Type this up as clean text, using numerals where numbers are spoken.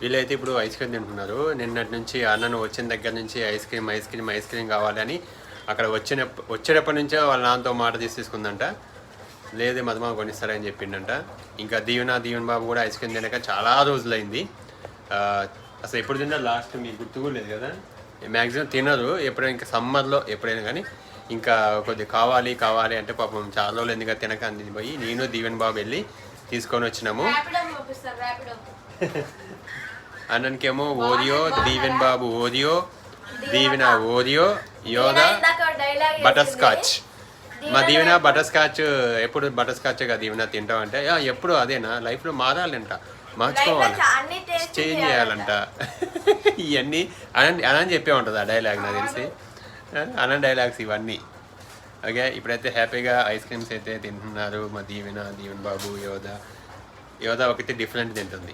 వీళ్ళైతే ఇప్పుడు ice cream తింటున్నారు. నిన్నటి నుంచి అన్నను వచ్చిన దగ్గర నుంచి ఐస్ క్రీమ్ కావాలి అని అక్కడ వచ్చేటప్పటి నుంచే వాళ్ళ నాన్నతో మాట తీసుకుందంట. లేదు మధుమా కొనిస్తారని చెప్పిండంట. ఇంకా దీవెన్ బాబు కూడా ఐస్ క్రీమ్ తినక చాలా రోజులైంది. అసలు ఎప్పుడు తిన్నా లాస్ట్ మీకు గుర్తు కూడా లేదు కదా. మ్యాక్సిమం తినరు ఎప్పుడైనా, ఇంకా సమ్మర్లో ఎప్పుడైనా కానీ. ఇంకా కొద్దిగా కావాలి అంటే పాపం చాలా రోజులు ఎందుకు తినక అంది పోయి నేను దీవెన్ బాబు వెళ్ళి తీసుకొని వచ్చినాము. అన్నకేమో ఓరియో, దీవెన్ బాబు ఓరియో, దీవెన ఓరియో, యోదా బటర్ స్కాచ్. మా దీవెన బటర్ స్కాచ్ ఎప్పుడు బటర్ స్కాచ్ కదా దీవెన తింటాం అంటే ఎప్పుడు అదేనా, లైఫ్లో మారాలంట, మార్చుకోవాలి, చేంజ్ చేయాలంట. ఇవన్నీ అని చెప్పే ఉంటుంది ఆ డైలాగ్ నాకు తెలిసి. అన్న డైలాగ్స్ ఇవన్నీ. ఓకే, ఇప్పుడైతే హ్యాపీగా ఐస్ క్రీమ్స్ అయితే తింటున్నారు మా దీవెన్ బాబు. యోదా ఒకటి డిఫరెంట్ తింటుంది.